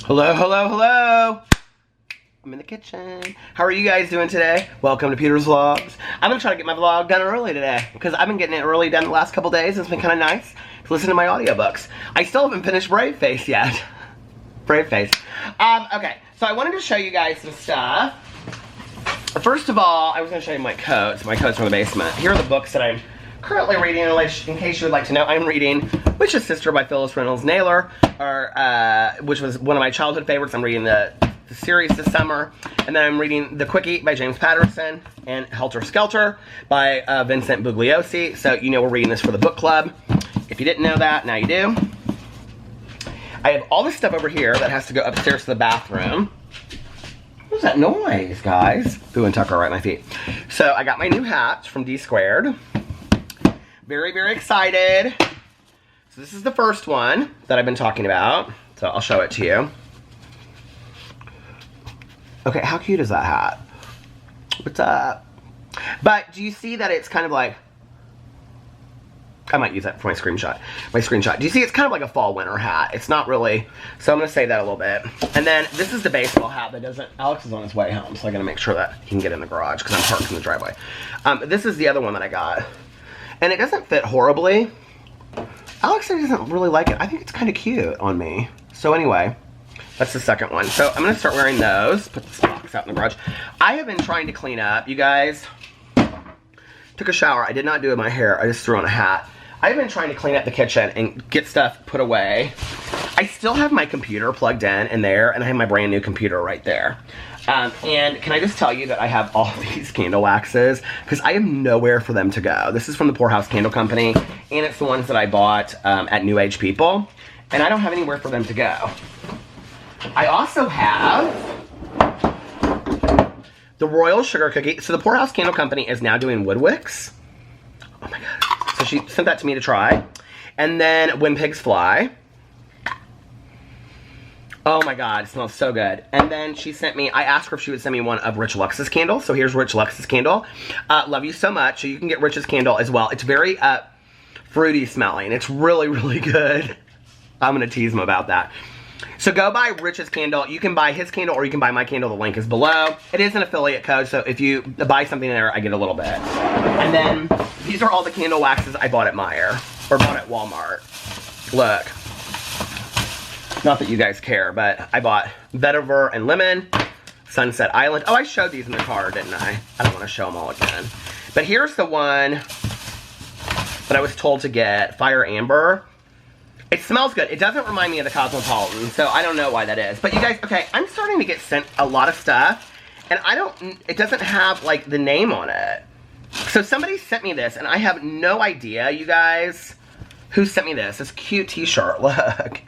Hello, hello, hello. I'm in the kitchen. How are you guys doing today? Welcome to Peter's Vlogs. I'm gonna try to get my vlog done early today because I've been getting it early done the last couple days. It's been kind of nice to listen to my audiobooks. I still haven't finished Brave Face yet. Brave Face. Okay, so I wanted to show you guys some stuff. First of all, I was gonna show you my coats. My coats from the basement. Here are the books that I'm currently reading. In case you would like to know, I'm reading Witch's Sister by Phyllis Reynolds Naylor, which was one of my childhood favorites. I'm reading the series this summer. And then I'm reading The Quickie by James Patterson and Helter Skelter by Vincent Bugliosi. So you know we're reading this for the book club. If you didn't know that, now you do. I have all this stuff over here that has to go upstairs to the bathroom. What's that noise, guys? Boo and Tucker right at my feet. So I got my new hats from D Squared. Very, very excited. So this is the first one that I've been talking about. So I'll show it to you. Okay, how cute is that hat? What's up? But do you see that it's kind of like, I might use that for my screenshot. Do you see it's kind of like a fall winter hat? It's not really, so I'm gonna save that a little bit. And then this is the baseball hat that doesn't, Alex is on his way home, so I gotta make sure that he can get in the garage because I'm parked in the driveway. This is the other one that I got. And it doesn't fit horribly. Alex doesn't really like it. I think it's kind of cute on me. So anyway, that's the second one. So I'm gonna start wearing those. Put this box out in the garage. I have been trying to clean up, you guys. Took a shower. I did not do my hair. I just threw on a hat. I've been trying to clean up the kitchen and get stuff put away. I still have my computer plugged in there, and I have my brand new computer right there. And can I just tell you that I have all these candle waxes because I have nowhere for them to go. This is from the Poorhouse Candle Company, and it's the ones that I bought at New Age People, and I don't have anywhere for them to go. I also have the Royal Sugar Cookie. So the Poorhouse Candle Company is now doing wood wicks. Oh my god. So she sent that to me to try. And then When Pigs Fly. Oh my god, it smells so good. And then she sent me, I asked her if she would send me one of Rich Lux's candles. So here's Rich Lux's candle. Love you so much. So you can get Rich's candle as well. It's very fruity smelling. It's really, really good. I'm going to tease him about that. So go buy Rich's candle. You can buy his candle or you can buy my candle. The link is below. It is an affiliate code, so if you buy something there, I get a little bit. And then these are all the candle waxes I bought at Meijer, or bought at Walmart. Look. Not that you guys care, but I bought Vetiver and Lemon, Sunset Island. Oh, I showed these in the car, didn't I? I don't want to show them all again. But here's the one that I was told to get, Fire Amber. It smells good. It doesn't remind me of the Cosmopolitan, so I don't know why that is. But you guys, okay, I'm starting to get sent a lot of stuff, and it doesn't have, like, the name on it. So somebody sent me this, and I have no idea, you guys, who sent me this. This cute t-shirt, look.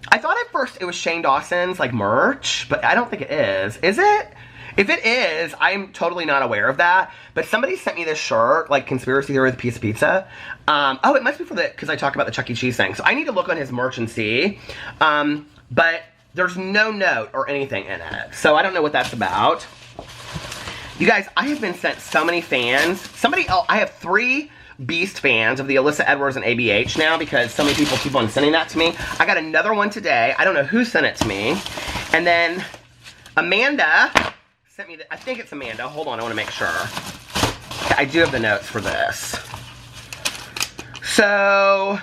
I thought at first it was Shane Dawson's, like, merch, but I don't think it is. Is it? If it is, I'm totally not aware of that. But somebody sent me this shirt, like Conspiracy Theory with a Piece of Pizza. Oh, it must be for because I talked about the Chuck E. Cheese thing. So I need to look on his merch and see. But there's no note or anything in it. So I don't know what that's about. You guys, I have been sent so many fans. I have 3 Beast fans of the Alyssa Edwards and ABH now because so many people keep on sending that to me. I got another one today. I don't know who sent it to me. And then Amanda sent me, I think it's Amanda. Hold on, I want to make sure. Okay, I do have the notes for this. So,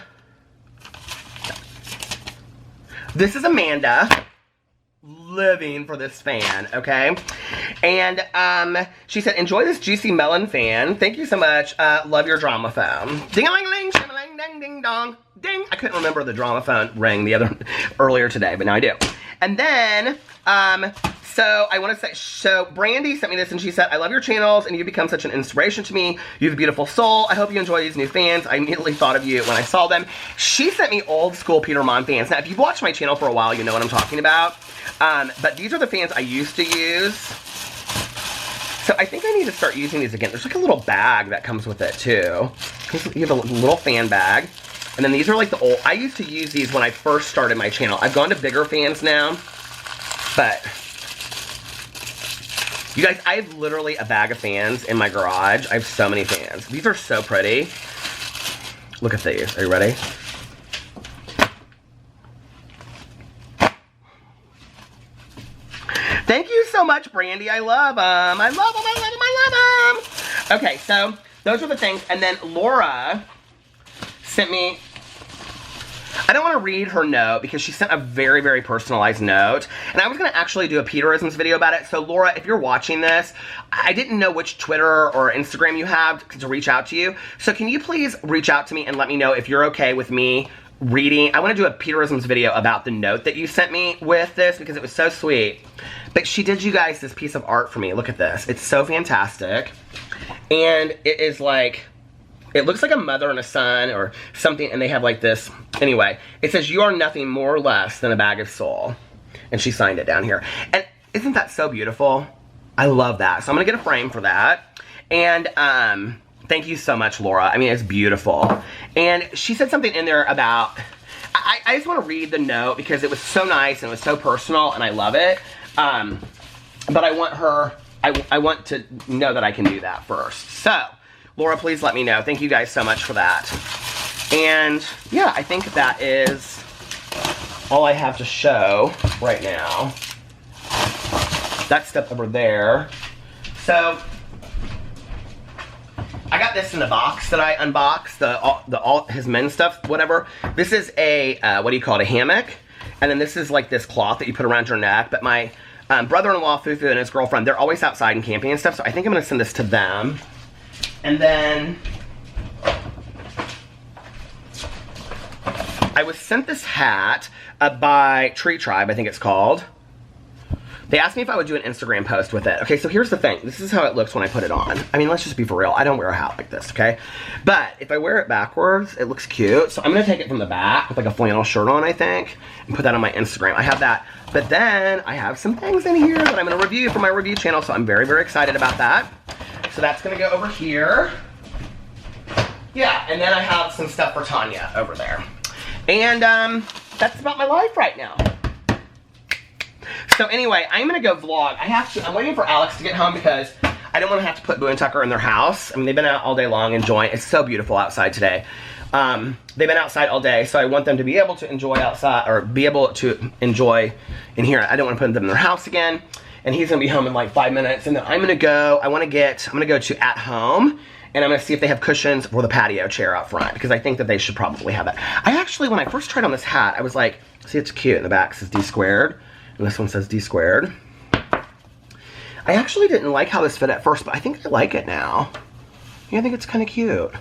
this is Amanda living for this fan, okay? And she said, enjoy this juicy melon fan. Thank you so much. Love your drama phone. Ding-a-ling-ling, shim-a-ling, ding-ding-dong. Ding. I couldn't remember the drama phone rang earlier today, but now I do. And then, so I want to say, so Brandy sent me this and she said, I love your channels and you become such an inspiration to me. You have a beautiful soul. I hope you enjoy these new fans. I immediately thought of you when I saw them. She sent me old school Peter Monn fans. Now, if you've watched my channel for a while, you know what I'm talking about. But these are the fans I used to use. So I think I need to start using these again. There's like a little bag that comes with it too. You have a little fan bag. And then these are like the old, I used to use these when I first started my channel. I've gone to bigger fans now. But you guys, I have literally a bag of fans in my garage. I have so many fans. These are so pretty. Look at these. Are you ready? Thank you so much, Brandy. I love them. I love them, I love them, I love them. Okay, so those are the things. And then Laura sent me, I don't want to read her note because she sent a very, very personalized note. And I was going to actually do a Peterisms video about it. So Laura, if you're watching this, I didn't know which Twitter or Instagram you have to reach out to you. So can you please reach out to me and let me know if you're okay with me reading? I want to do a Peterisms video about the note that you sent me with this because it was so sweet. But she did you guys this piece of art for me. Look at this. It's so fantastic. And it is like, it looks like a mother and a son or something, and they have like this. Anyway, it says, "You are nothing more or less than a bag of soul." And she signed it down here. And isn't that so beautiful? I love that. So I'm going to get a frame for that. And thank you so much, Laura. I mean, it's beautiful. And she said something in there about, I just want to read the note because it was so nice and it was so personal and I love it. But I want her, I want to know that I can do that first. So, Laura, please let me know. Thank you guys so much for that. And yeah, I think that is all I have to show right now. That stuff over there. So, I got this in the box that I unboxed, all his men's stuff, whatever. This is a, what do you call it, a hammock. And then this is like this cloth that you put around your neck. But my brother-in-law, Fufu, and his girlfriend, they're always outside and camping and stuff. So I think I'm going to send this to them. And then I was sent this hat by Tree Tribe, I think it's called. They asked me if I would do an Instagram post with it. Okay, so here's the thing. This is how it looks when I put it on. I mean, let's just be for real. I don't wear a hat like this, okay? But if I wear it backwards, it looks cute. So I'm going to take it from the back with like a flannel shirt on, I think, and put that on my Instagram. I have that. But then I have some things in here that I'm going to review for my review channel. So I'm very, very excited about that. So that's going to go over here. Yeah, and then I have some stuff for Tanya over there. And that's about my life right now. So anyway, I'm going to go vlog. I'm waiting for Alex to get home because I don't want to have to put Boo and Tucker in their house. I mean, they've been out all day long enjoying. It's so beautiful outside today. They've been outside all day, so I want them to be able to enjoy outside, or be able to enjoy in here. I don't want to put them in their house again. And he's going to be home in like 5 minutes. And then I'm going to go, I'm going to go to At Home. And I'm going to see if they have cushions for the patio chair out front. Because I think that they should probably have that. I actually, when I first tried on this hat, I was like, see, it's cute. In the back it says D squared. And this one says D squared. I actually didn't like how this fit at first, but I think I like it now. Yeah, I think it's kind of cute.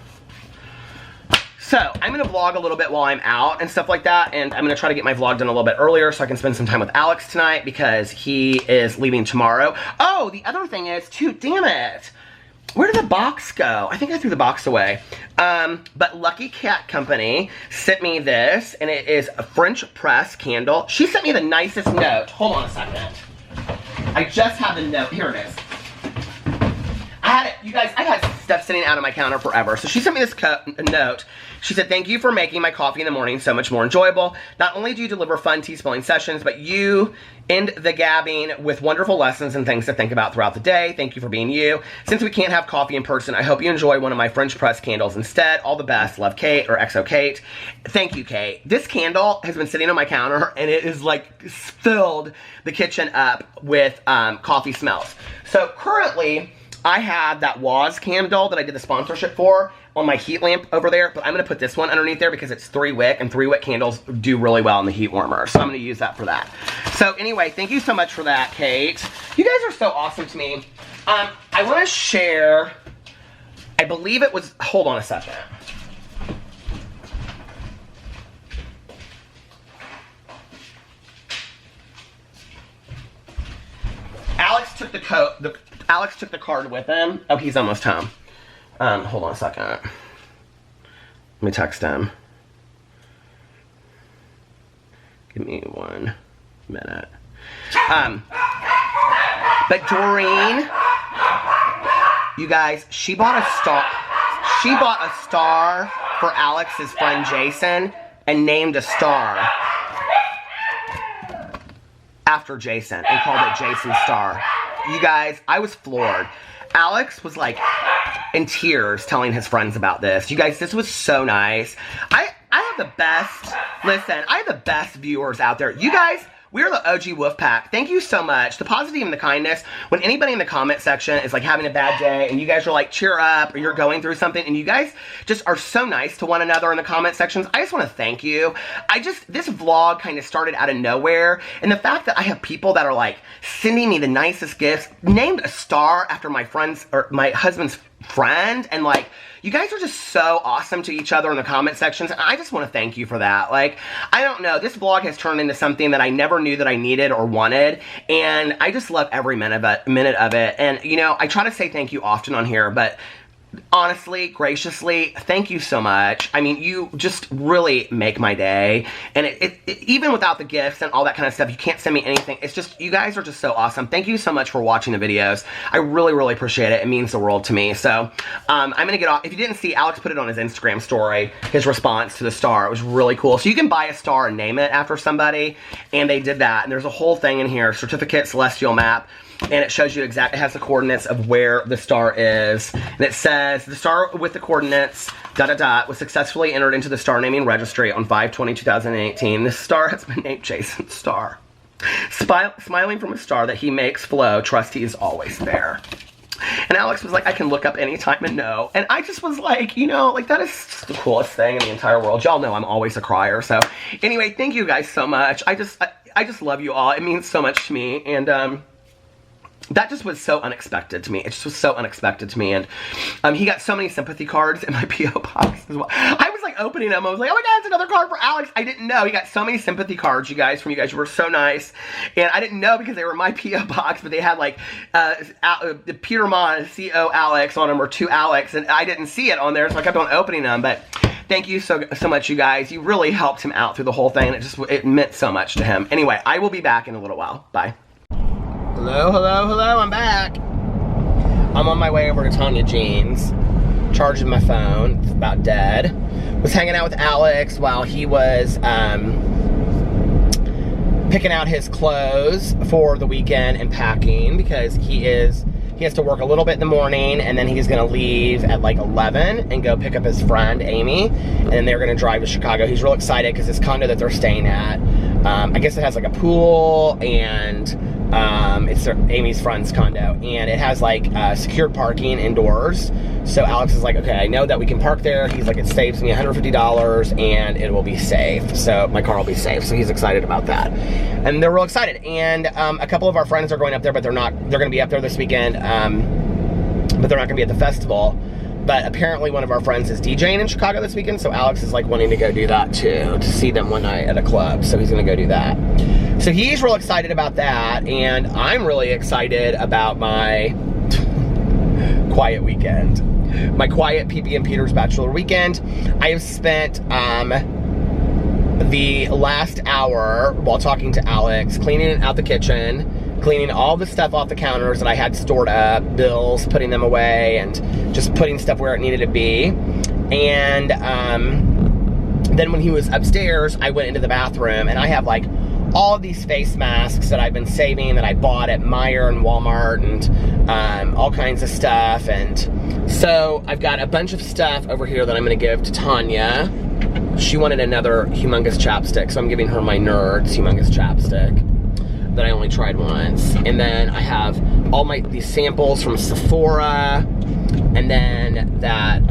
So, I'm going to vlog a little bit while I'm out and stuff like that. And I'm going to try to get my vlog done a little bit earlier so I can spend some time with Alex tonight because he is leaving tomorrow. Oh, the other thing is, too, damn it. Where did the box go? I think I threw the box away. But Lucky Cat Company sent me this, and it is a French press candle. She sent me the nicest note. Hold on a second. I just have the note. Here it is. You guys, I had stuff sitting out on my counter forever. So she sent me this note. She said, "Thank you for making my coffee in the morning so much more enjoyable. Not only do you deliver fun tea spilling sessions, but you end the gabbing with wonderful lessons and things to think about throughout the day. Thank you for being you. Since we can't have coffee in person, I hope you enjoy one of my French press candles instead. All the best. Love, Kate," or XO Kate. Thank you, Kate. This candle has been sitting on my counter, and it is like filled the kitchen up with coffee smells. So currently, I have that Waz candle that I did the sponsorship for on my heat lamp over there, but I'm going to put this one underneath there because it's 3-wick, and 3-wick candles do really well in the heat warmer, so I'm going to use that for that. So anyway, thank you so much for that, Kate. You guys are so awesome to me. I want to share, I believe it was, hold on a second. Alex took the card with him. Oh, he's almost home. Hold on a second. Let me text him. Give me 1 minute. But Doreen, you guys, she bought a star. She bought a star for Alex's friend Jason and named a star after Jason and called it Jason's Star. You guys, I was floored. Alex was like in tears telling his friends about this. You guys, this was so nice. I have the best, listen, I have the best viewers out there. You guys, we're the OG Wolfpack. Thank you so much. The positivity and the kindness. When anybody in the comment section is like having a bad day and you guys are like, cheer up, or you're going through something, and you guys just are so nice to one another in the comment sections, I just want to thank you. This vlog kind of started out of nowhere, and the fact that I have people that are like sending me the nicest gifts, named a star after my friend's, or my husband's friend, and like, you guys are just so awesome to each other in the comment sections, and I just want to thank you for that. Like, I don't know, this vlog has turned into something that I never knew that I needed or wanted, and I just love every minute of it, and, you know, I try to say thank you often on here, but honestly, graciously, thank you so much. I mean, you just really make my day, and even without the gifts and all that kind of stuff, you can't send me anything. It's just, you guys are just so awesome. Thank you so much for watching the videos. I really, really appreciate it. It means the world to me. So, I'm gonna get off. If you didn't see, Alex put it on his Instagram story, his response to the star. It was really cool. So you can buy a star and name it after somebody, and they did that. And there's a whole thing in here, certificate, celestial map, and it shows you exactly, it has the coordinates of where the star is, and it says, the star with the coordinates, was successfully entered into the star naming registry on 5/20/2018. This star has been named Jason's star. Smiling from a star that he makes flow, trust he is always there. And Alex was like, I can look up anytime and know. And I just was like, you know, like, that is just the coolest thing in the entire world. Y'all know I'm always a crier. So anyway, thank you guys so much. I just love you all. It means so much to me. And, that just was so unexpected to me. It just was so unexpected to me. And he got so many sympathy cards in my P.O. box as well. I was like opening them. I was like, oh my god, it's another card for Alex. I didn't know. He got so many sympathy cards, you guys, from you guys. You were so nice. And I didn't know because they were in my P.O. box, but they had like Peter Monn, C.O. Alex on them, or to Alex. And I didn't see it on there, so I kept on opening them. But thank you so much, you guys. You really helped him out through the whole thing. It meant so much to him. Anyway, I will be back in a little while. Bye. Hello, hello, hello, I'm back. I'm on my way over to Tanya Jean's, charging my phone, it's about dead. Was hanging out with Alex while he was picking out his clothes for the weekend and packing, because he has to work a little bit in the morning, and then he's gonna leave at like 11 and go pick up his friend, Amy, and then they're gonna drive to Chicago. He's real excited because this condo that they're staying at, I guess it has like a pool, and it's Amy's friend's condo, and it has like secured parking indoors. So Alex is like, okay, I know that we can park there. He's like, it saves me $150 and it will be safe. So my car will be safe. So he's excited about that. And they're real excited. And a couple of our friends are going up there, but they're gonna be up there this weekend, but they're not gonna be at the festival. But apparently one of our friends is DJing in Chicago this weekend, so Alex is like wanting to go do that too, to see them one night at a club. So he's gonna go do that. So he's real excited about that, and I'm really excited about my quiet weekend. My quiet PB and Peter's bachelor weekend. I have spent the last hour while talking to Alex, cleaning out the kitchen, cleaning all the stuff off the counters that I had stored up, bills, putting them away, and just putting stuff where it needed to be. And then when he was upstairs, I went into the bathroom, and I have like all of these face masks that I've been saving, that I bought at Meijer and Walmart, and all kinds of stuff. And so I've got a bunch of stuff over here that I'm gonna give to Tanya. She wanted another humongous chapstick, so I'm giving her my Nerds humongous chapstick that I only tried once. And then I have all these samples from Sephora, and then that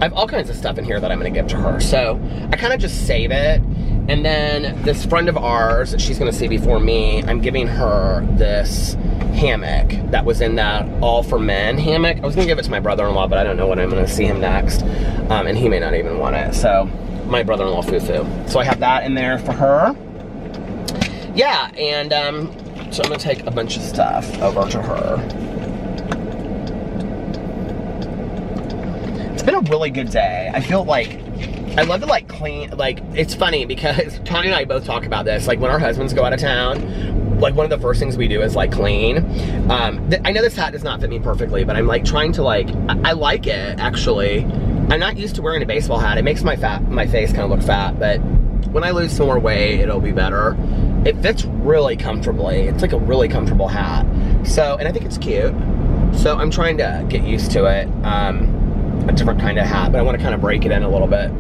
I have all kinds of stuff in here that I'm gonna give to her. So I kind of just save it. And then this friend of ours that she's gonna see before me, I'm giving her this hammock that was in that All for Men hammock. I was gonna give it to my brother-in-law, but I don't know when I'm gonna see him next. And he may not even want it. So my brother-in-law foo-foo. So I have that in there for her. Yeah, and so I'm gonna take a bunch of stuff over to her. It's been a really good day. I feel like I love to like clean, like, it's funny because Tony and I both talk about this, like when our husbands go out of town, like one of the first things we do is like clean. I know this hat does not fit me perfectly, but I'm like trying to like, I like it actually. I'm not used to wearing a baseball hat. It makes my face kind of look fat, but when I lose some more weight, it'll be better. It fits really comfortably. It's like a really comfortable hat. So, and I think it's cute. So I'm trying to get used to it. A different kind of hat, but I want to kind of break it in a little bit.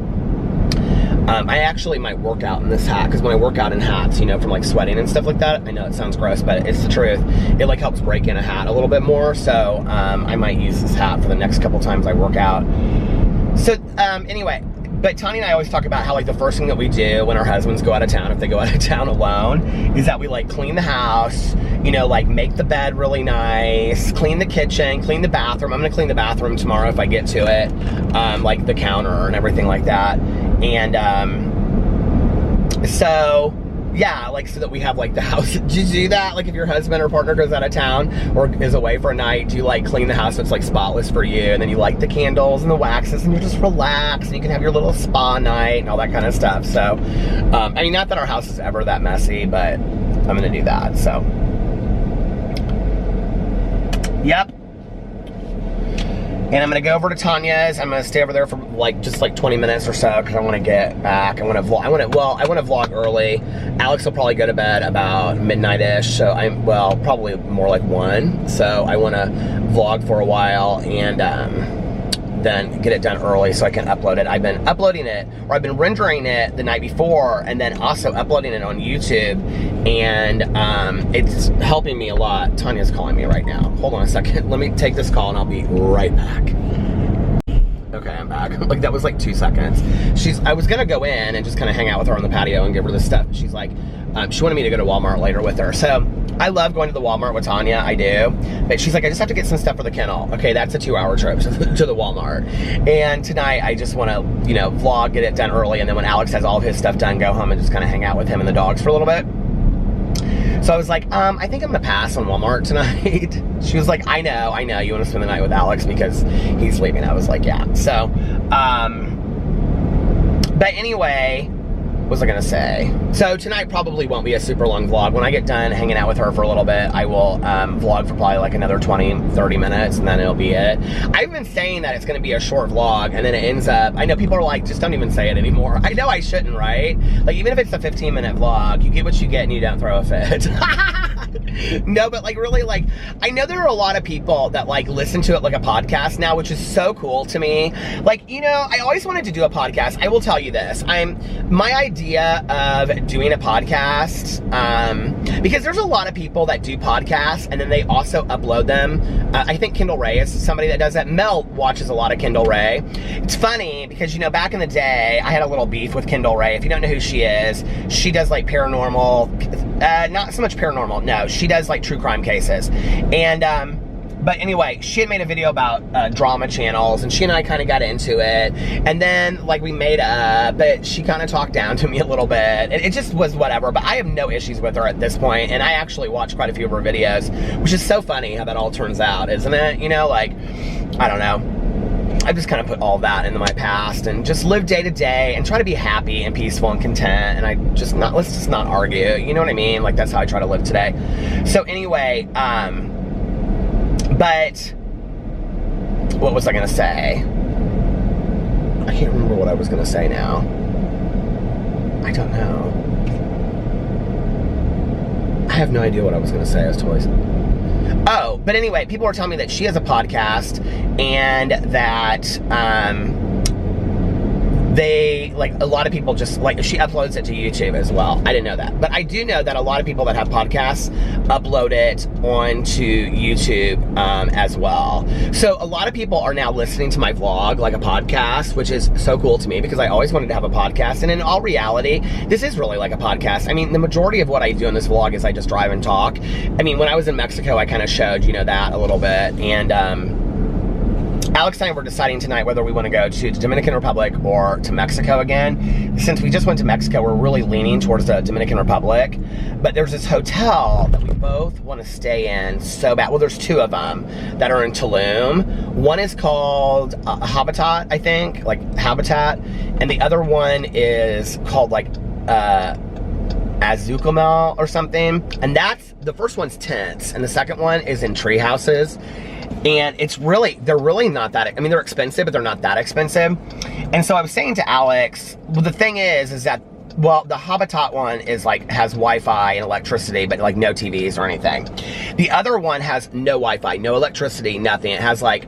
I actually might work out in this hat, because when I work out in hats, you know, from like sweating and stuff like that, I know it sounds gross, but it's the truth. It like helps break in a hat a little bit more, so I might use this hat for the next couple times I work out. So anyway, but Tanya and I always talk about how like the first thing that we do when our husbands go out of town, if they go out of town alone, is that we like clean the house, you know, like make the bed really nice, clean the kitchen, clean the bathroom. I'm gonna clean the bathroom tomorrow if I get to it, like the counter and everything like that. And so yeah, like so that we have like the house. Do you do that? Like if your husband or partner goes out of town or is away for a night, do you like clean the house so it's like spotless for you, and then you light the candles and the waxes and you just relax and you can have your little spa night and all that kind of stuff. So, I mean, not that our house is ever that messy, but I'm gonna do that, so. Yep. And I'm gonna go over to Tanya's. I'm gonna stay over there for like just like 20 minutes or so because I want to get back. I want to vlog. I want to vlog early. Alex will probably go to bed about midnight-ish. So probably more like 1. So I want to vlog for a while and then get it done early so I can upload it. I've been uploading it, or I've been rendering it the night before and then also uploading it on YouTube, and it's helping me a lot. Tanya's calling me right now. Hold on a second. Let me take this call and I'll be right back. Okay, I'm back. Like that was like 2 seconds. I was gonna go in and just kind of hang out with her on the patio and give her this stuff. She's like, she wanted me to go to Walmart later with her. So I love going to the Walmart with Tanya, I do. But she's like, I just have to get some stuff for the kennel. Okay, that's a 2-hour trip to the Walmart. And tonight I just want to, you know, vlog, get it done early, and then when Alex has all of his stuff done, go home and just kind of hang out with him and the dogs for a little bit. So I was like, I think I'm gonna pass on Walmart tonight. She was like, I know, you wanna spend the night with Alex because he's leaving. I was like, yeah. So, but anyway, what was I gonna say? So tonight probably won't be a super long vlog. When I get done hanging out with her for a little bit, I will vlog for probably like another 20-30 minutes, and then it'll be it. I've been saying that it's gonna be a short vlog, and then it ends up, I know people are like, just don't even say it anymore. I know I shouldn't, right? Like even if it's a 15-minute vlog, you get what you get and you don't throw a fit. No, but like really, like I know there are a lot of people that like listen to it like a podcast now, which is so cool to me. Like, you know, I always wanted to do a podcast. I will tell you this, my idea of doing a podcast, because there's a lot of people that do podcasts and then they also upload them. I think Kendall Ray is somebody that does that. Mel watches a lot of Kendall Ray. It's funny because, you know, back in the day, I had a little beef with Kendall Ray. If you don't know who she is, she does like paranormal, not so much paranormal, no, she does like true crime cases. And, but anyway, she had made a video about drama channels, and she and I kind of got into it, and then like we made up, but she kind of talked down to me a little bit. It just was whatever, but I have no issues with her at this point, and I actually watched quite a few of her videos, which is so funny how that all turns out, isn't it? You know, like, I don't know. I've just kind of put all that into my past and just live day to day and try to be happy and peaceful and content, and let's just not argue, you know what I mean? Like, that's how I try to live today. So anyway, but what was I gonna say? I can't remember what I was gonna say now. I don't know. I have no idea what I was gonna say. I was totally... Oh, but anyway, people were telling me that she has a podcast and that they, like, a lot of people just, like, she uploads it to YouTube as well. I didn't know that. But I do know that a lot of people that have podcasts upload it onto YouTube as well. So a lot of people are now listening to my vlog like a podcast, which is so cool to me because I always wanted to have a podcast. And in all reality, this is really like a podcast. I mean, the majority of what I do in this vlog is I just drive and talk. I mean, when I was in Mexico, I kind of showed, you know, that a little bit. And, Alex and I were deciding tonight whether we want to go to the Dominican Republic or to Mexico again. Since we just went to Mexico, we're really leaning towards the Dominican Republic. But there's this hotel that we both want to stay in so bad. Well, there's 2 of them that are in Tulum. One is called Habitat, I think, like Habitat. And the other one is called like Azucamel or something. And the first one's tents, and the second one is in tree houses. And they're really not that, I mean, they're expensive, but they're not that expensive. And so I was saying to Alex, well, the thing is that, well, the Habitat one is like, has Wi-Fi and electricity, but like no TVs or anything. The other one has no Wi-Fi, no electricity, nothing. It has like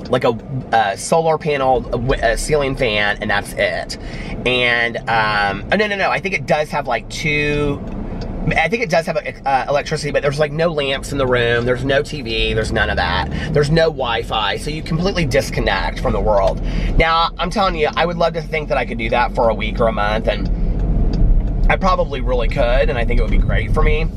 like a solar panel, a ceiling fan, and that's it. And, oh, no, I think it does have like electricity, but there's like no lamps in the room, there's no TV, there's none of that. There's no Wi-Fi, so you completely disconnect from the world. Now, I'm telling you, I would love to think that I could do that for a week or a month, and I probably really could, and I think it would be great for me.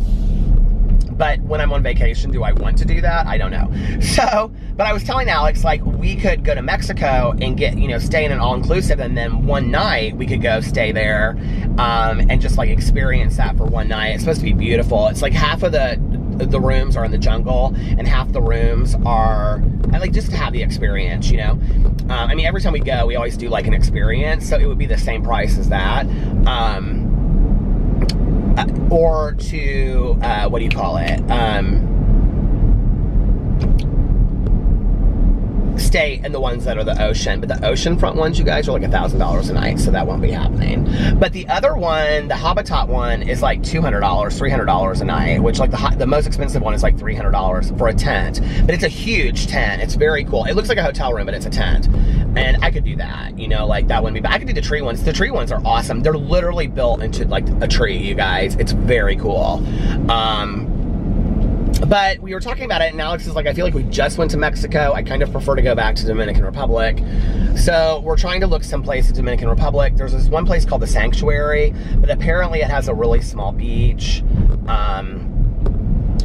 But when I'm on vacation, do I want to do that? I don't know. So, but I was telling Alex, like, we could go to Mexico and get, you know, stay in an all-inclusive, and then one night we could go stay there and just, like, experience that for one night. It's supposed to be beautiful. It's like half of the rooms are in the jungle, and half the rooms are, I like just to have the experience, you know? I mean, every time we go, we always do, like, an experience, so it would be the same price as that. Or to, what do you call it? Stay in the ones that are the ocean, but the oceanfront ones, you guys, are like $1,000 a night, so that won't be happening. But the other one, the Habitat one, is like $200, $300 a night, which like the most expensive one is like $300 for a tent. But it's a huge tent. It's very cool. It looks like a hotel room, but it's a tent. And I could do that, you know, like that wouldn't be bad. I could do the tree ones. The tree ones are awesome. They're literally built into like a tree, you guys. It's very cool. But we were talking about it, and Alex is like, I feel like we just went to Mexico. I kind of prefer to go back to Dominican Republic. So we're trying to look someplace in Dominican Republic. There's this one place called the Sanctuary, but apparently it has a really small beach.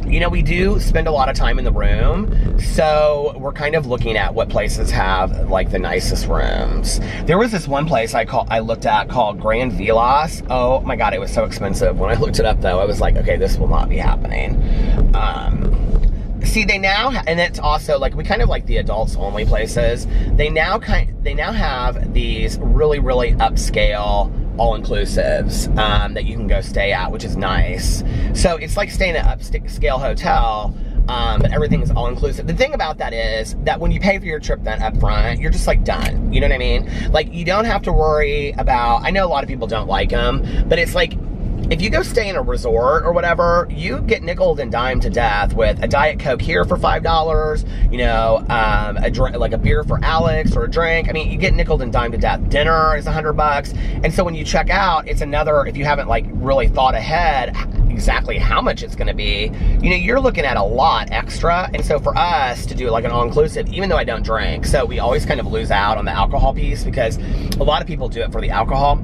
You know, we do spend a lot of time in the room, so we're kind of looking at what places have like the nicest rooms. There was this one place I looked at called Grand Vilas. Oh my God, it was so expensive. When I looked it up though, I was like, okay, this will not be happening. See, they now, and it's also like, we kind of like the adults only places. They now have these really, really upscale all-inclusives that you can go stay at, which is nice. So it's like staying at an upscale hotel, but everything is all-inclusive. The thing about that is that when you pay for your trip then up front, you're just like done. You know what I mean? Like, you don't have to worry about, I know a lot of people don't like them, but it's like, if you go stay in a resort or whatever, you get nickeled and dimed to death with a Diet Coke here for $5, you know, a drink, like a beer for Alex or a drink. I mean, you get nickeled and dimed to death. Dinner is $100. And so when you check out, it's another, if you haven't like really thought ahead exactly how much it's going to be, you know, you're looking at a lot extra. And so for us to do like an all-inclusive, even though I don't drink, so we always kind of lose out on the alcohol piece because a lot of people do it for the alcohol.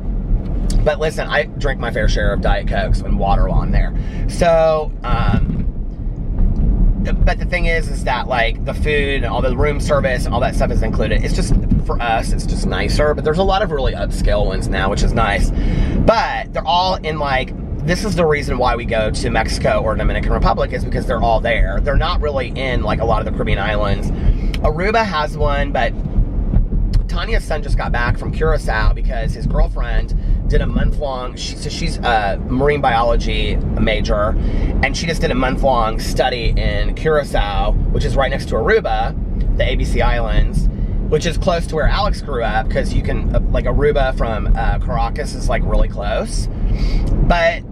But listen, I drink my fair share of Diet Cokes and water while I'm there. So, but the thing is that like the food and all the room service and all that stuff is included. It's just, for us, it's just nicer. But there's a lot of really upscale ones now, which is nice. But they're all in like, this is the reason why we go to Mexico or Dominican Republic, is because they're all there. They're not really in like a lot of the Caribbean islands. Aruba has one, but Tanya's son just got back from Curacao because his girlfriend did a month-long, she's a marine biology major, and she just did a month-long study in Curacao, which is right next to Aruba, the ABC Islands, which is close to where Alex grew up, because you can, like Aruba from Caracas is like really close. But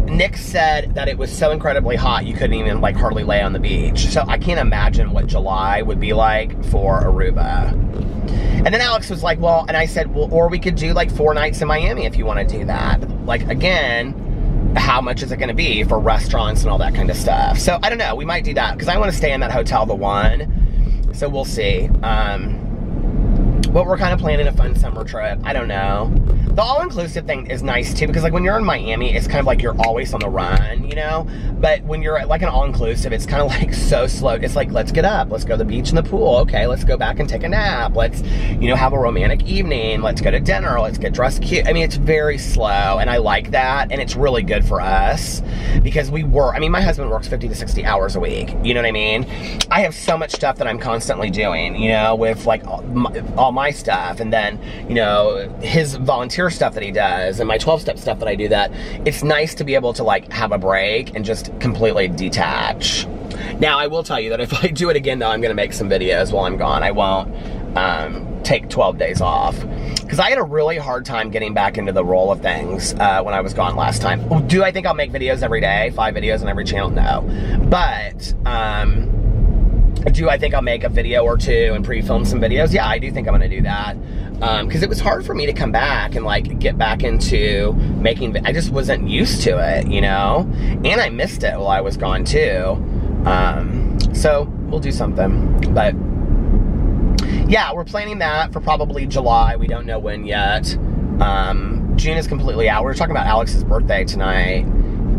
Nick said that it was so incredibly hot you couldn't even like hardly lay on the beach. So I can't imagine what July would be like for Aruba. And then Alex was like, well, and I said, well, or we could do like 4 nights in Miami if you want to do that. Like, again, how much is it going to be for restaurants and all that kind of stuff? So I don't know, we might do that because I want to stay in that hotel, the one. So we'll see. But we're kind of planning a fun summer trip. I don't know. The all-inclusive thing is nice too, because like when you're in Miami, it's kind of like you're always on the run, you know? But when you're at like an all-inclusive, it's kind of like so slow. It's like, let's get up, let's go to the beach and the pool. Okay, let's go back and take a nap. Let's, you know, have a romantic evening. Let's go to dinner. Let's get dressed cute. I mean, it's very slow, and I like that, and it's really good for us because I mean, my husband works 50 to 60 hours a week. You know what I mean? I have so much stuff that I'm constantly doing, you know, with like all my stuff, and then, you know, his volunteer stuff that he does, and my 12-step stuff that I do, that it's nice to be able to like have a break and just completely detach. Now, I will tell you that if I do it again though, I'm gonna make some videos while I'm gone. I won't take 12 days off, because I had a really hard time getting back into the roll of things when I was gone last time. Do I think I'll make videos every day, 5 videos on every channel? No. But I think I'll make a video or two and pre-film some videos? Yeah, I do think I'm gonna do that. Because it was hard for me to come back and like get back into making, I just wasn't used to it, you know? And I missed it while I was gone too. So we'll do something, but yeah, we're planning that for probably July. We don't know when yet. June is completely out. We were talking about Alex's birthday tonight,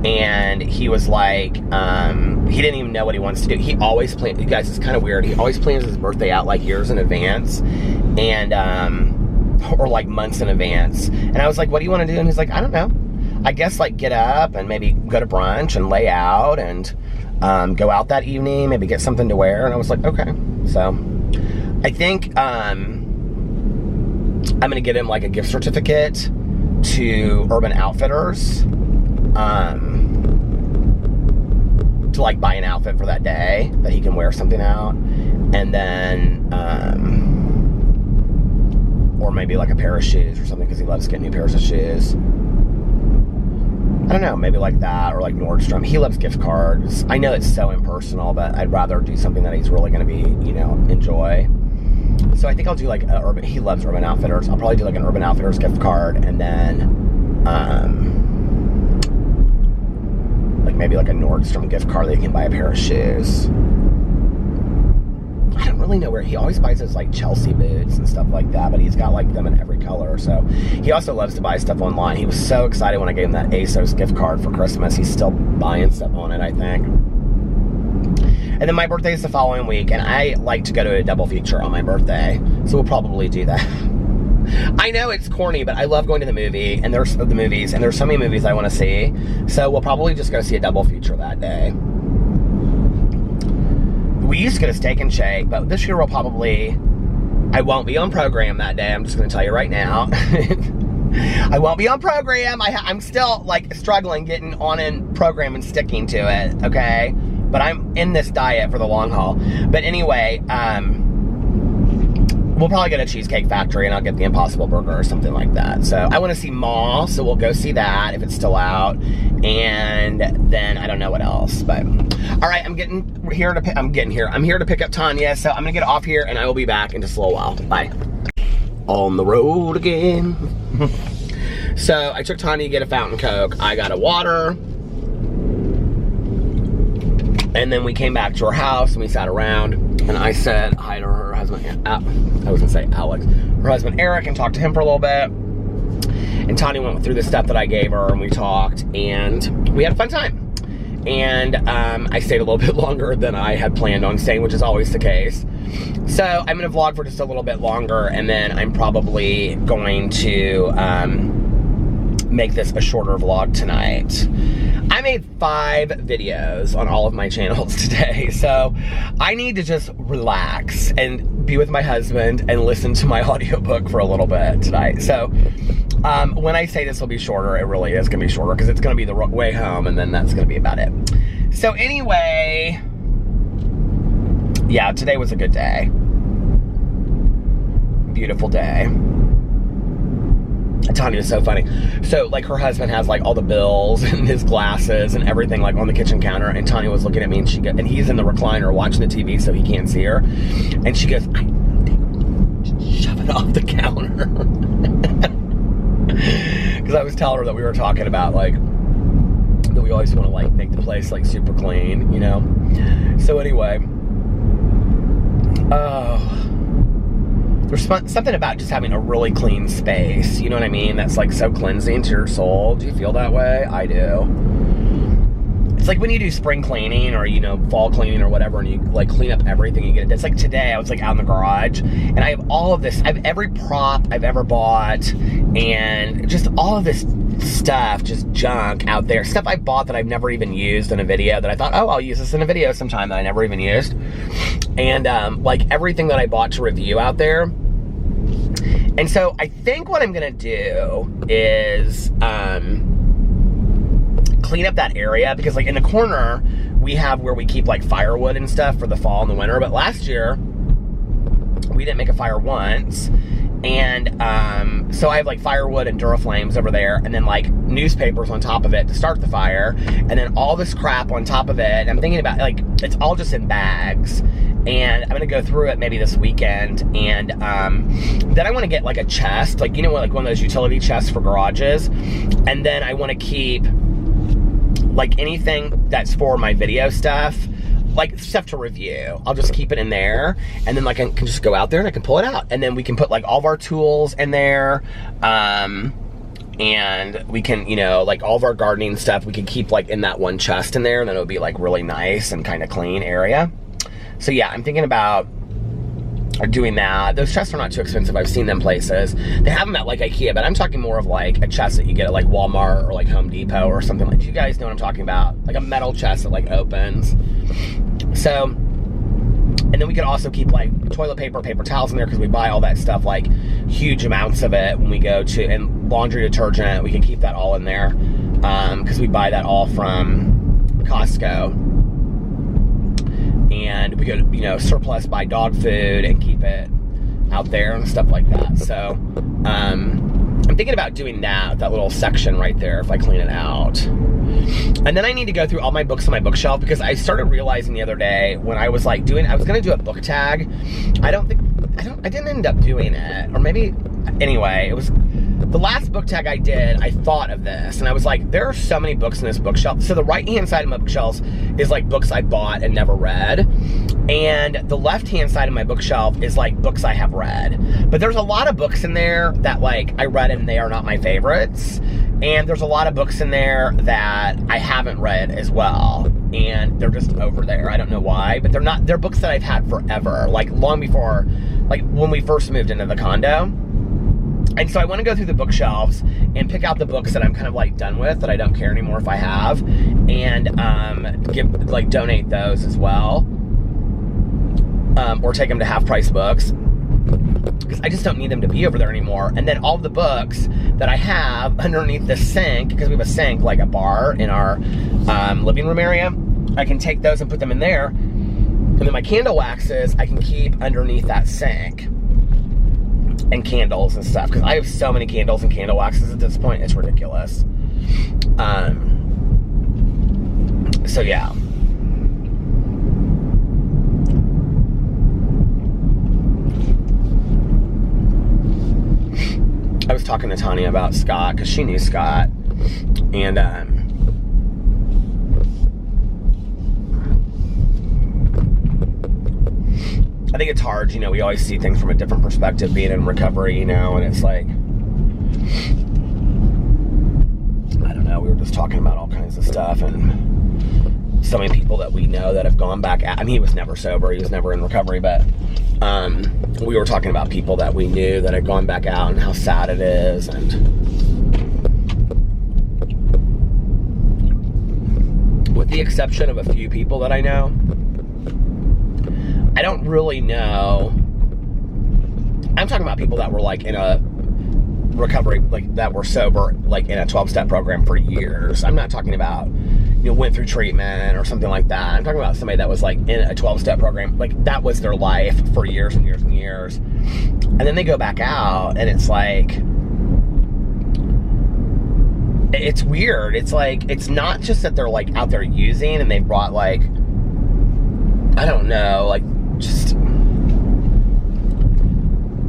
and he was like, he didn't even know what he wants to do. He always plans, you guys, it's kind of weird. He always plans his birthday out like years in advance, and, or like months in advance. And I was like, what do you want to do? And he's like, I don't know. I guess like get up and maybe go to brunch and lay out and, go out that evening, maybe get something to wear. And I was like, okay. So I think, I'm gonna get him like a gift certificate to Urban Outfitters, to like buy an outfit for that day that he can wear something out, and then or maybe like a pair of shoes or something, because he loves getting new pairs of shoes. I don't know, maybe like that, or like Nordstrom. He loves gift cards. I know it's so impersonal, but I'd rather do something that he's really gonna be, you know, enjoy. So I think I'll do like he loves Urban Outfitters. I'll probably do like an Urban Outfitters gift card, and then like maybe like a Nordstrom gift card that you can buy a pair of shoes. I don't really know where, he always buys those like Chelsea boots and stuff like that, but he's got like them in every color. So he also loves to buy stuff online. He was so excited when I gave him that ASOS gift card for Christmas. He's still buying stuff on it, I think. And then my birthday is the following week, and I like to go to a double feature on my birthday, so we'll probably do that. I know it's corny, but I love going to the movies, and there's so many movies I want to see, so we'll probably just go see a double feature that day. We used to go to Steak and Shake, but this year I won't be on program that day. I'm just going to tell you right now. I won't be on program. I'm still like struggling getting on in program and sticking to it, okay? But I'm in this diet for the long haul. But anyway, we'll probably go to Cheesecake Factory, and I'll get the Impossible Burger or something like that. So I want to see Monn, so we'll go see that if it's still out. And then I don't know what else, but all right, I'm here to pick up Tanya. So I'm gonna get off here, and I will be back in just a little while. Bye. On the road again. So I took Tanya to get a fountain Coke. I got a water. And then we came back to her house, and we sat around, and I said hi to her husband, I was gonna say Alex, her husband Eric, and talked to him for a little bit. And Tanya went through the stuff that I gave her, and we talked, and we had a fun time. And I stayed a little bit longer than I had planned on staying, which is always the case. So I'm gonna vlog for just a little bit longer, and then I'm probably going to make this a shorter vlog tonight. I made 5 videos on all of my channels today, so I need to just relax and be with my husband and listen to my audiobook for a little bit tonight. So when I say this will be shorter, it really is gonna be shorter, because it's gonna be the way home, and then that's gonna be about it. So anyway, yeah, today was a good day. Beautiful day. Tanya is so funny. So, like, her husband has, like, all the bills and his glasses and everything, like, on the kitchen counter. And Tanya was looking at me, and and he's in the recliner watching the TV, so he can't see her. And she goes, shove it off the counter. Because I was telling her that we were talking about, like, that we always want to, like, make the place, like, super clean, you know? So, anyway. There's something about just having a really clean space, you know what I mean? That's like so cleansing to your soul. Do you feel that way? I do. It's like when you do spring cleaning, or, you know, fall cleaning or whatever, and you like clean up everything you get. It's like today I was like out in the garage, and I have all of this. I have every prop I've ever bought, and just all of this stuff, just junk out there. Stuff I bought that I've never even used in a video, that I thought, oh, I'll use this in a video sometime, that I never even used. And like everything that I bought to review out there. And so I think what I'm gonna do is clean up that area, because like in the corner we have where we keep like firewood and stuff for the fall and the winter. But last year we didn't make a fire once, And so I have like firewood and Duraflames over there, and then like newspapers on top of it to start the fire, and then all this crap on top of it. I'm thinking about, like, it's all just in bags, and I'm gonna go through it maybe this weekend. And then I want to get like a chest, like, you know, like one of those utility chests for garages, and then I want to keep like anything that's for my video stuff, like stuff to review. I'll just keep it in there, and then like I can just go out there and I can pull it out, and then we can put like all of our tools in there, and we can, you know, like all of our gardening stuff we can keep like in that one chest in there, and then it'll be like really nice and kind of clean area. So yeah, I'm thinking about doing that. Those chests are not too expensive. I've seen them places. They have them at like IKEA, but I'm talking more of like a chest that you get at like Walmart or like Home Depot or something. Like, you guys know what I'm talking about, like a metal chest that like opens. So, and then we could also keep like toilet paper, paper towels in there, because we buy all that stuff, like huge amounts of it when we go to, and laundry detergent, we can keep that all in there, because we buy that all from Costco. And we could, you know, surplus buy dog food and keep it out there and stuff like that. So I'm thinking about doing that little section right there if I clean it out. And then I need to go through all my books on my bookshelf, because I started realizing the other day when I was like I was gonna do a book tag. I didn't end up doing it, or maybe, anyway, it was the last book tag I did. I thought of this, and I was like, there are so many books in this bookshelf. So the right-hand side of my bookshelf is like books I bought and never read, and the left-hand side of my bookshelf is like books I have read. But there's a lot of books in there that like I read and they are not my favorites, and there's a lot of books in there that I haven't read as well, and they're just over there. I don't know why, but they're books that I've had forever, like long before, like when we first moved into the condo. And so I want to go through the bookshelves and pick out the books that I'm kind of like done with, that I don't care anymore if I have, and donate those as well, or take them to half price books, because I just don't need them to be over there anymore. And then all the books that I have underneath the sink, because we have a sink, like a bar in our living room area, I can take those and put them in there. And then my candle waxes I can keep underneath that sink, and candles and stuff, because I have so many candles and candle waxes at this point, it's ridiculous. So yeah. I was talking to Tanya about Scott, because she knew Scott, and I think it's hard, you know, we always see things from a different perspective being in recovery, you know, and it's like, I don't know, we were just talking about all kinds of stuff, and so many people that we know that have gone back out. I mean, he was never sober, he was never in recovery, but we were talking about people that we knew that had gone back out and how sad it is. And with the exception of a few people that I know, I don't really know. I'm talking about people that were like in a recovery, like that were sober, like in a 12-step program for years. I'm not talking about, you know, went through treatment or something like that. I'm talking about somebody that was like in a 12-step program, like that was their life for years and years and years. And then they go back out, and it's like, it's weird. It's like, it's not just that they're like out there using and they've brought like, I don't know, like, just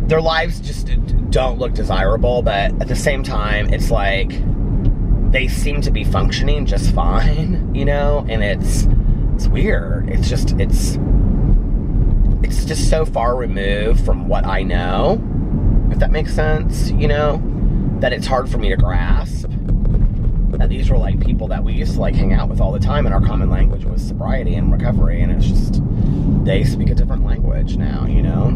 their lives just don't look desirable, but at the same time, it's like they seem to be functioning just fine, you know, and it's weird. It's just so far removed from what I know, if that makes sense, you know, that it's hard for me to grasp that these were like people that we used to like hang out with all the time, and our common language was sobriety and recovery, and it's just, they speak a different language now, you know?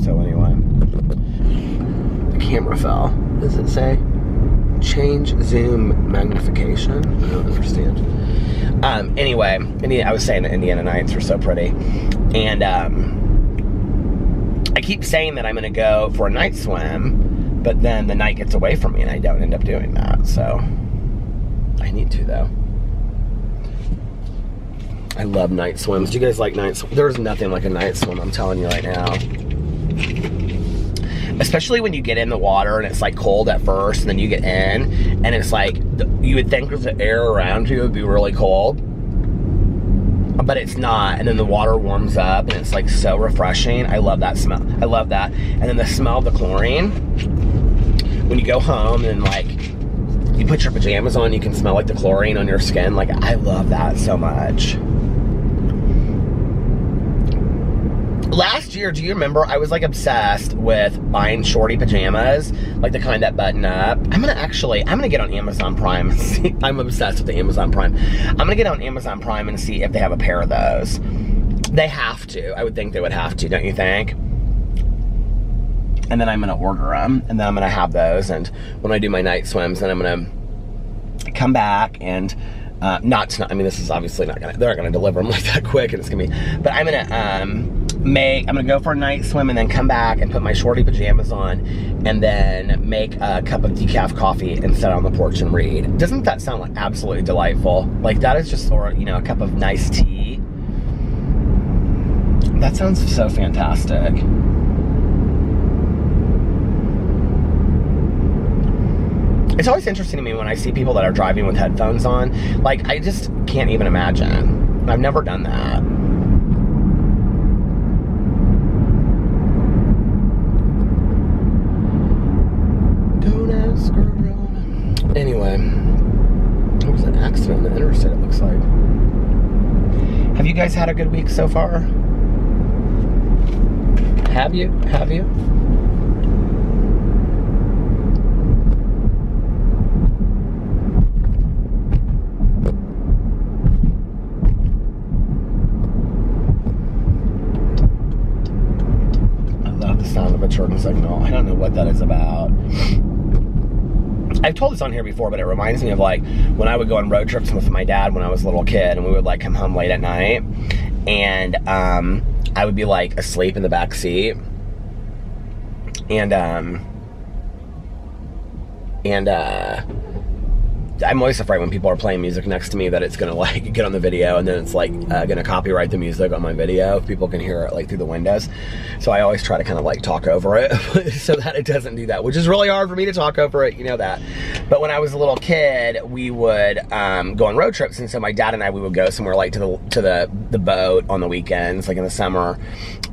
So anyway, the camera fell. Does it say change zoom magnification? I don't understand. Anyway, I was saying that Indiana nights are so pretty, and I keep saying that I'm gonna go for a night swim, but then the night gets away from me and I don't end up doing that. So I need to, though. I love night swims. Do you guys like night swims? There's nothing like a night swim, I'm telling you right now. Especially when you get in the water and it's like cold at first, and then you get in and it's like, you would think the air around you would be really cold, but it's not. And then the water warms up and it's like so refreshing. I love that smell. I love that. And then the smell of the chlorine, when you go home and like, you put your pajamas on, you can smell like the chlorine on your skin. Like, I love that so much. Last year, do you remember, I was like obsessed with buying shorty pajamas, like the kind that button up. I'm gonna get on Amazon Prime and see. I'm obsessed with the Amazon Prime. I'm gonna get on Amazon Prime and see if they have a pair of those. They have to. I would think they would have to, don't you think? And then I'm gonna order them, and then I'm gonna have those, and when I do my night swims, then I'm gonna come back and I mean, this is obviously not gonna, they're not gonna deliver them like that quick, and it's gonna be, but I'm gonna go for a night swim and then come back and put my shorty pajamas on and then make a cup of decaf coffee and sit on the porch and read. Doesn't that sound like absolutely delightful? Like, that is just, or, you know, a cup of nice tea. That sounds so fantastic. It's always interesting to me when I see people that are driving with headphones on. Like, I just can't even imagine. I've never done that. Don't ask around. Anyway, there was an accident on the interstate, it looks like. Have you guys had a good week so far? Have you? Have you? Sound of a turn signal. I don't know what that is about. I've told this on here before, but it reminds me of like when I would go on road trips with my dad when I was a little kid, and we would like come home late at night, and I would be like asleep in the back seat, and I'm always afraid when people are playing music next to me that it's gonna like get on the video, and then it's like gonna copyright the music on my video if people can hear it like through the windows. So I always try to kind of like talk over it so that it doesn't do that, which is really hard for me to talk over it, you know that. But when I was a little kid, we would go on road trips, and so my dad and I, we would go somewhere like to the boat on the weekends, like in the summer,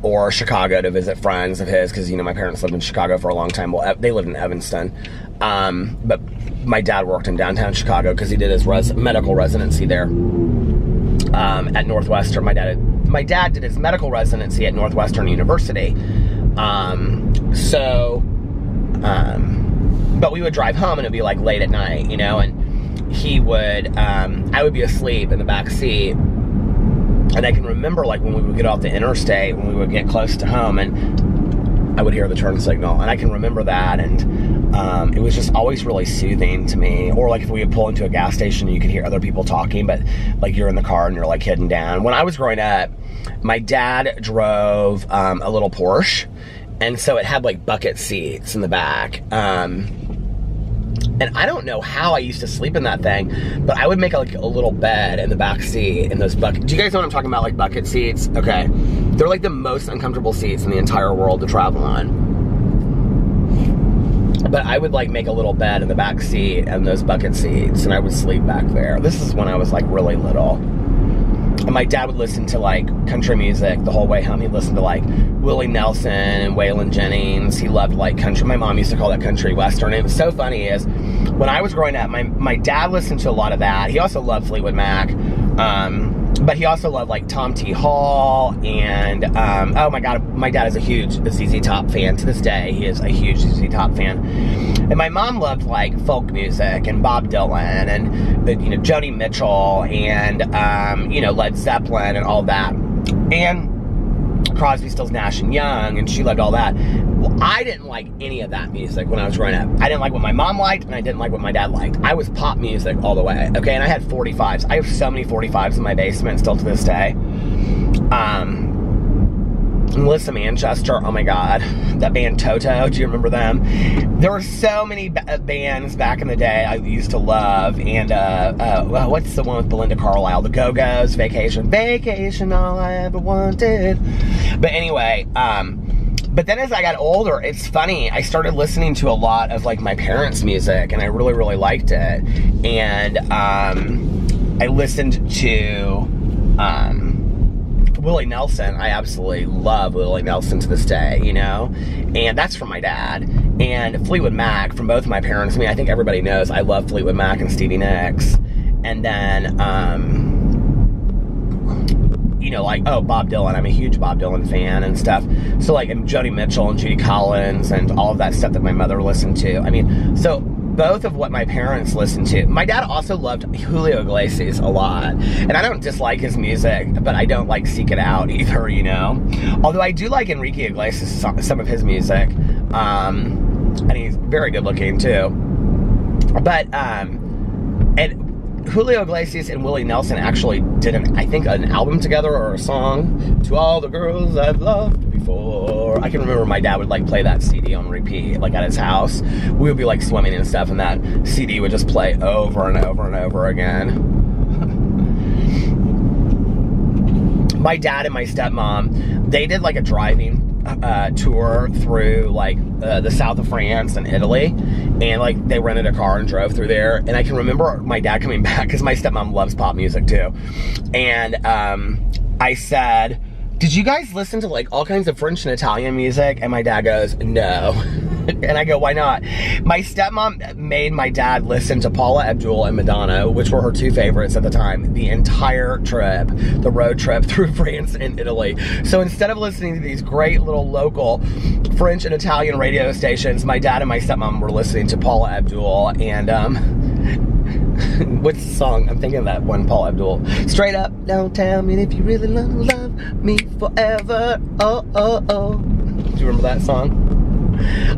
or Chicago to visit friends of his, because you know my parents lived in Chicago for a long time. Well, they lived in Evanston, but my dad worked in downtown Chicago because he did his medical residency there at Northwestern. My dad did his medical residency at Northwestern University. But we would drive home and it'd be like late at night, you know, and he would, I would be asleep in the back seat. And I can remember like when we would get off the interstate, when we would get close to home, and I would hear the turn signal, and I can remember that, and it was just always really soothing to me. Or like if we would pull into a gas station and you could hear other people talking, but like you're in the car and you're like hidden down. When I was growing up, my dad drove a little Porsche, and so it had like bucket seats in the back. And I don't know how I used to sleep in that thing, but I would make like a little bed in the back seat in those bucket. Do you guys know what I'm talking about? Like bucket seats? Okay. They're like the most uncomfortable seats in the entire world to travel on. But I would like make a little bed in the back seat and those bucket seats, and I would sleep back there. This is when I was like really little. And my dad would listen to like country music the whole way home. He'd listen to like Willie Nelson and Waylon Jennings. He loved like country. My mom used to call that country western. And it was so funny is when I was growing up, my dad listened to a lot of that. He also loved Fleetwood Mac. But he also loved like Tom T. Hall and, oh my God, my dad is a huge ZZ Top fan to this day. He is a huge ZZ Top fan. And my mom loved like folk music and Bob Dylan and, you know, Joni Mitchell and, you know, Led Zeppelin and all that. And Crosby, Stills, Nash and Young, and she loved all that. Well, I didn't like any of that music when I was growing up. I didn't like what my mom liked, and I didn't like what my dad liked. I was pop music all the way, okay? And I had 45s. I have so many 45s in my basement still to this day. Melissa Manchester, oh my god, that band Toto, do you remember them? There were so many bands back in the day I used to love, and well, what's the one with Belinda Carlisle? The Go-Go's, Vacation, all I ever wanted. But anyway, but then as I got older, it's funny, I started listening to a lot of like my parents' music, and I really, really liked it. And I listened to Willie Nelson. I absolutely love Willie Nelson to this day, you know? And that's from my dad. And Fleetwood Mac from both of my parents. I mean, I think everybody knows I love Fleetwood Mac and Stevie Nicks. And then, you know, like, oh, Bob Dylan. I'm a huge Bob Dylan fan and stuff. So, like, and Joni Mitchell and Judy Collins and all of that stuff that my mother listened to. I mean, so both of what my parents listened to. My dad also loved Julio Iglesias a lot. And I don't dislike his music, but I don't, like, seek it out either, you know? Although I do like Enrique Iglesias, some of his music. And he's very good looking, too. But, and Julio Iglesias and Willie Nelson actually did, I think, an album together or a song. To all the girls I've loved before. I can remember my dad would like play that CD on repeat, like at his house. We would be like swimming and stuff, and that CD would just play over and over and over again. My dad and my stepmom, they did like a driving tour through like the south of France and Italy, and like they rented a car and drove through there. And I can remember my dad coming back, because my stepmom loves pop music too, and I said, did you guys listen to like all kinds of French and Italian music? And my dad goes, no. And I go, why not? My stepmom made my dad listen to Paula Abdul and Madonna, which were her two favorites at the time, the entire trip, the road trip through France and Italy. So instead of listening to these great little local French and Italian radio stations, my dad and my stepmom were listening to Paula Abdul and, what's the song? I'm thinking of that one, Paula Abdul. Straight up, don't tell me if you really love me forever. Oh, oh, oh. Do you remember that song?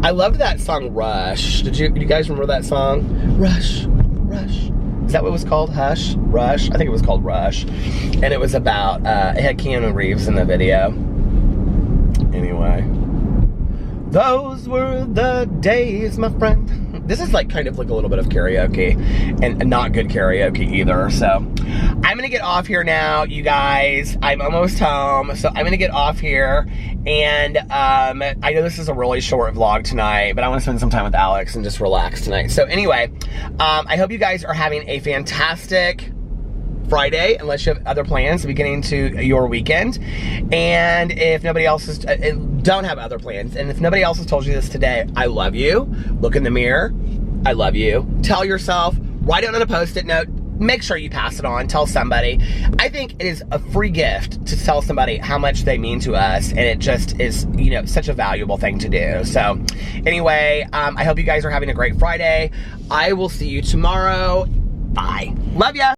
I loved that song, Rush. Do you guys remember that song? Rush, Rush. Is that what it was called? Hush? Rush? I think it was called Rush. And it was about, it had Keanu Reeves in the video. Anyway. Those were the days, my friend. This is like kind of like a little bit of karaoke, and not good karaoke either. So I'm gonna get off here now, you guys. I'm almost home, so I'm gonna get off here. And I know this is a really short vlog tonight, but I want to spend some time with Alex and just relax tonight. So anyway, I hope you guys are having a fantastic Friday, unless you have other plans to be getting to your weekend. And if nobody else is, don't have other plans, and if nobody else has told you this today, I love you. Look in the mirror. I love you. Tell yourself, write it on a Post-it note. Make sure you pass it on. Tell somebody. I think it is a free gift to tell somebody how much they mean to us, and it just is, you know, such a valuable thing to do. So anyway, I hope you guys are having a great Friday. I will see you tomorrow. Bye. Love ya.